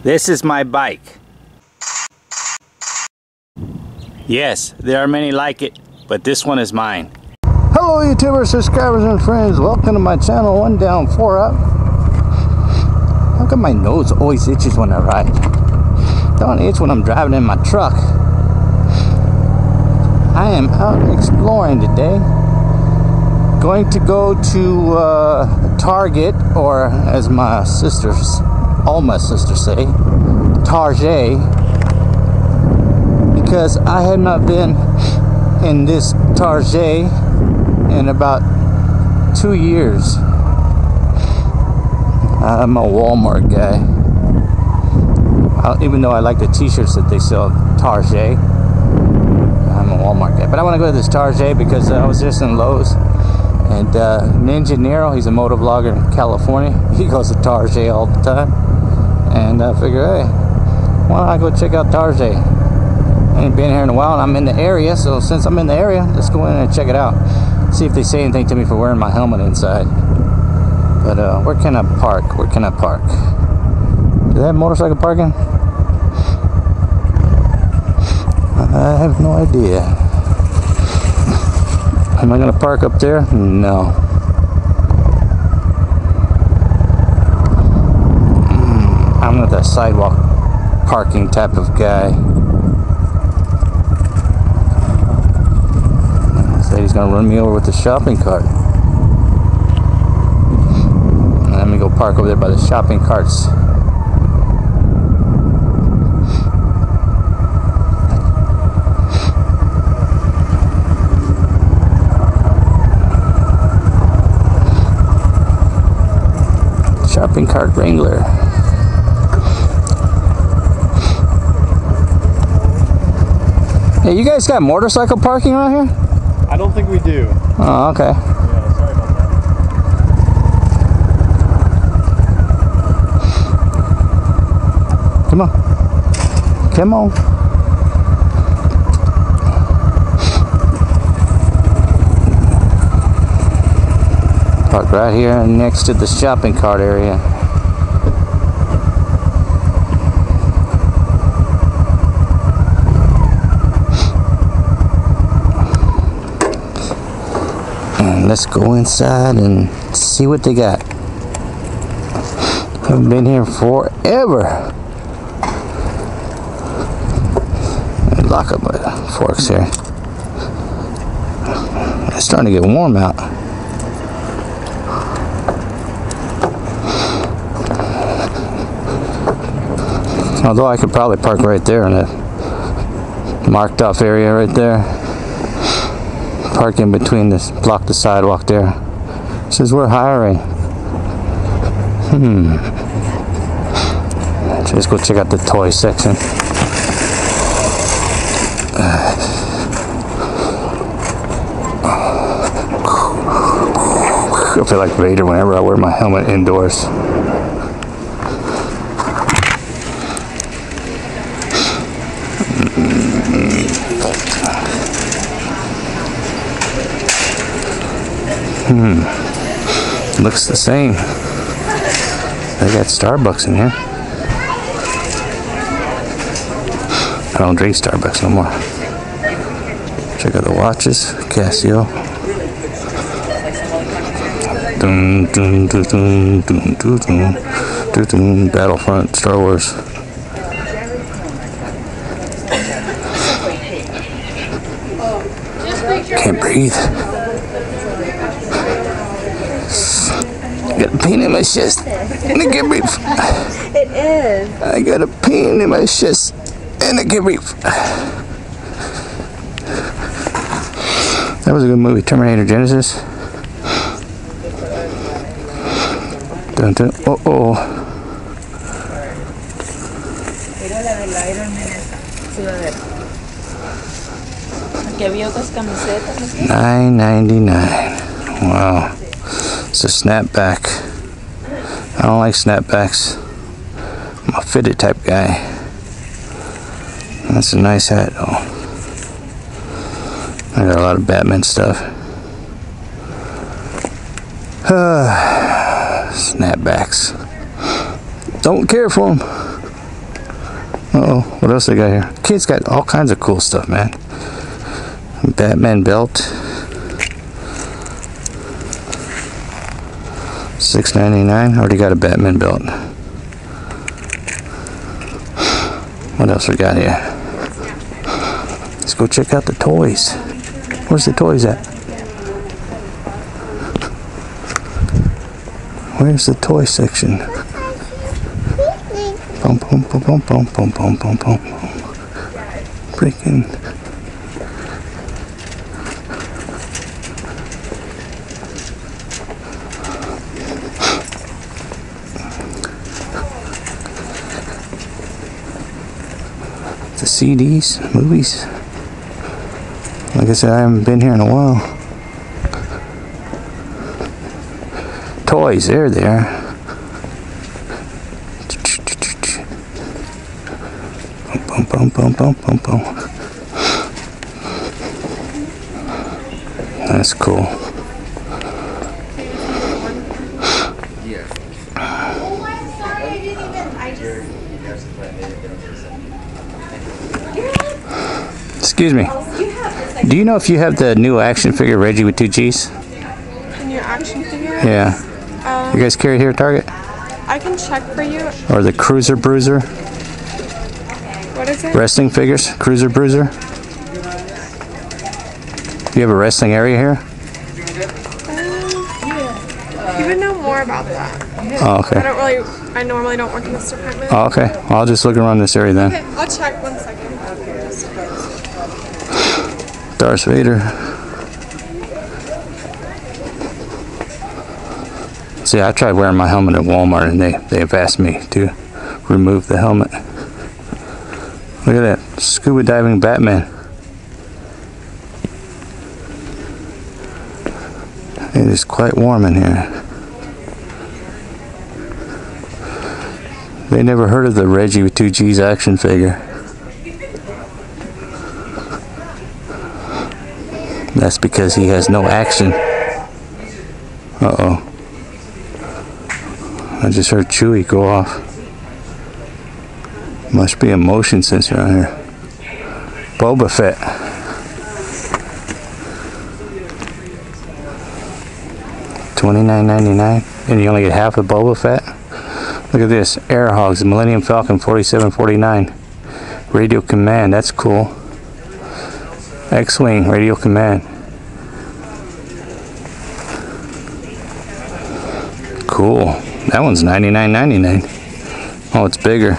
This is my bike. Yes, there are many like it, but this one is mine. Hello YouTubers, subscribers and friends, welcome to my channel. 1 down, 4 up. How come my nose always itches when I ride? Don't itch when I'm driving in my truck. I am out exploring today. Going to go to Target, or as my sisters, all my sisters say, Target, because I have not been in this Target in about 2 years. I'm a Walmart guy. Even though I like the t-shirts that they sell at Target, I'm a Walmart guy. But I want to go to this Target because I was just in Lowe's, and Ninja Nero, he's a moto vlogger in California, he goes to Target all the time, and I figure, hey, why don't I go check out Target? I ain't been here in a while and I'm in the area, so since I'm in the area, let's go in and check it out. See if they say anything to me for wearing my helmet inside. But where can I park? Where can I park? Do they have motorcycle parking? I have no idea. Am I gonna park up there? No. I'm not that sidewalk parking type of guy. Said he's gonna run me over with the shopping cart. Let me go park over there by the shopping carts. Shopping cart Wrangler. Hey, you guys got motorcycle parking around here? I don't think we do. Oh, okay. Yeah, sorry about that. Come on. Come on. Park right here next to the shopping cart area. And let's go inside and see what they got. Haven't been here forever. Lock up my forks here. It's starting to get warm out. Although I could probably park right there in the marked off area right there. Park in between this, block the sidewalk there. It says we're hiring. Let's go check out the toy section. I feel like Vader whenever I wear my helmet indoors. Looks the same. They got Starbucks in here. I don't drink Starbucks no more. Check out the watches. Casio. Dun, dun, dun, dun, dun, dun, dun, dun. Battlefront, Star Wars. Can't breathe. I got a pain in my chest and I can't breathe. It is. I got a pain in my chest and I can't breathe. That was a good movie, Terminator Genesis. Dun, dun. Oh. $9.99. Wow. It's a snapback. I don't like snapbacks. I'm a fitted type guy. That's a nice hat though. I got a lot of Batman stuff. Snapbacks. Don't care for them. Uh-oh, what else they got here? Kids got all kinds of cool stuff, man. Batman belt. $6.99. Already got a Batman belt. What else we got here? Let's go check out the toys. Where's the toys at? Where's the toy section? Boom, boom, boom, boom, boom, boom, boom, boom, boom. Freaking. The CDs, movies. Like I said, I haven't been here in a while. Toys, there they are. Boom, boom, boom, boom, boom, boom. That's cool. Excuse me. Do you know if you have the new action figure Reggie with 2 G's? The new action figure? Yeah. You guys carry it here at Target? I can check for you. Or the Cruiser Bruiser? What is it? Wrestling figures? Cruiser Bruiser? Do you have a wrestling area here? You would know more about that. Oh, okay. I normally don't work in this department. Oh, okay. Well, I'll just look around this area then. Okay, I'll check 1 second. Darth Vader. See, I tried wearing my helmet at Walmart and they've asked me to remove the helmet. Look at that. Scuba diving Batman. It is quite warm in here. They never heard of the Reggie with 2 G's action figure. That's because he has no action. Uh-oh. I just heard Chewie go off. Must be a motion sensor on here. Boba Fett. $29.99, and you only get half of Boba Fett. Look at this, Air Hogs, Millennium Falcon, $47.49. Radio command, that's cool. X-Wing, radio command. Cool. That one's $99.99. Oh, it's bigger.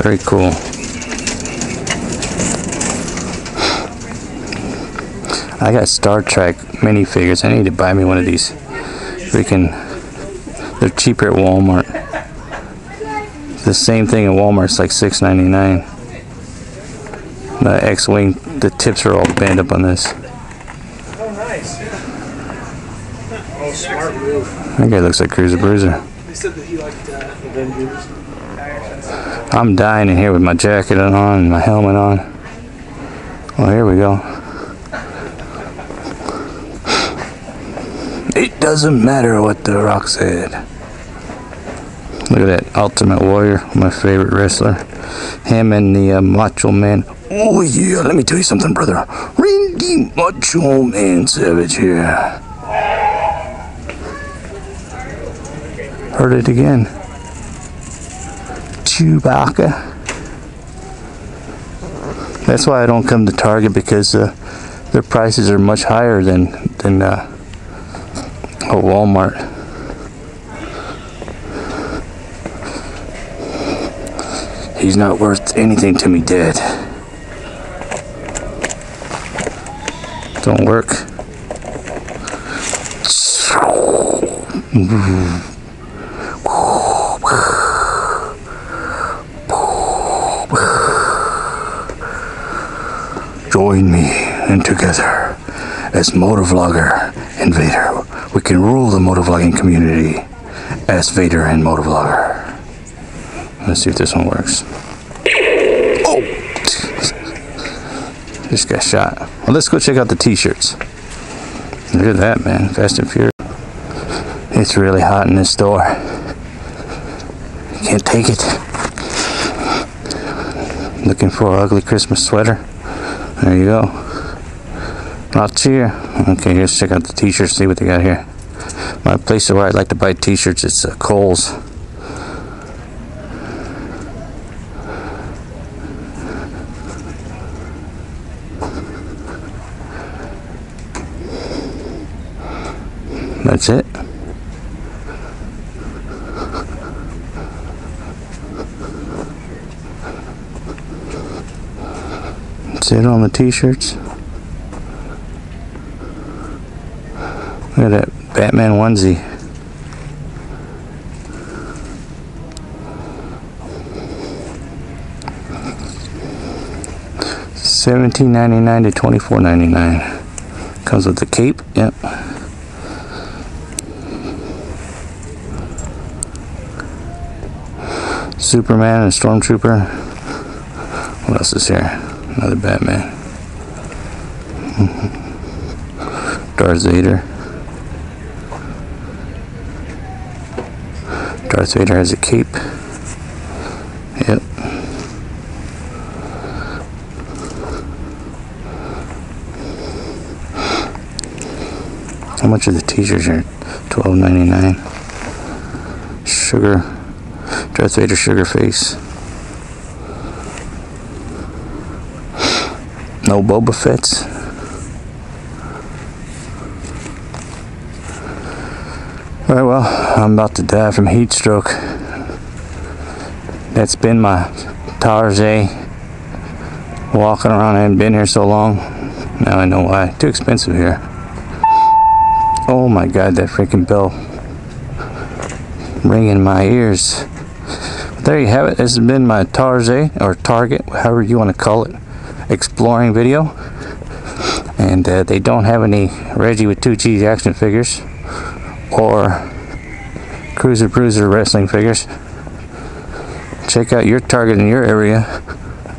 Very cool. I got Star Trek minifigures. I need to buy me one of these. They're cheaper at Walmart. The same thing at Walmart. It's like $6.99. The X-Wing, the tips are all bent up on this. Oh, nice. Oh, smart move. That guy looks like Cruiser Bruiser. They said that he liked Avengers. I'm dying in here with my jacket on and my helmet on. Oh, here we go. It doesn't matter what The Rock said. Look at that Ultimate Warrior, my favorite wrestler. Him and the Macho Man. Oh yeah, let me tell you something, brother. Randy Macho Man Savage here. Heard it again. Chewbacca. That's why I don't come to Target, because their prices are much higher than Walmart. He's not worth anything to me, Dad. Don't work. Join me, and together, as Motovlogger and Vader, we can rule the motovlogging community as Vader and Motovlogger. Let's see if this one works. Oh! Just got shot. Well, let's go check out the t-shirts. Look at that, man. Fast and Furious. It's really hot in this store. Can't take it. Looking for an ugly Christmas sweater? There you go. Lots here. Okay, let's check out the t-shirts, see what they got here. My place where I like to buy t-shirts, it's Kohl's. That's it. That's it on the t-shirts. Look at that Batman onesie. $17.99 to $24.99. Comes with the cape. Yep. Superman and Stormtrooper. What else is here? Another Batman. Darth Vader. Darth Vader has a cape. Yep. How much are the t-shirts here? $12.99. Sugar. Darth Vader sugar face. No Boba Fett's. Alright, well, I'm about to die from heat stroke. That's been my Target. Walking around, I haven't been here so long. Now I know why. Too expensive here. Oh my god, that freaking bell ringing in my ears. But there you have it. This has been my Target, or Target, however you want to call it, exploring video. And they don't have any Reggie with 2 cheese action figures or Cruiser Bruiser wrestling figures. Check out your Target in your area.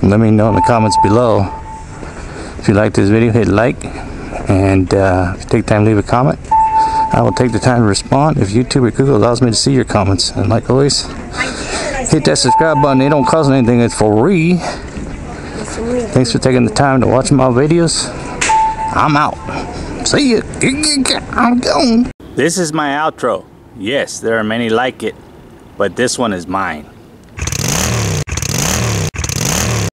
Let me know in the comments below. If you like this video, hit like, and if you take time to leave a comment, I will take the time to respond if YouTube or Google allows me to see your comments. And like always, hit that subscribe button. It don't cost anything, it's free. Thanks for taking the time to watch my videos. I'm out. See ya. I'm gone. This is my outro. Yes, there are many like it, but this one is mine.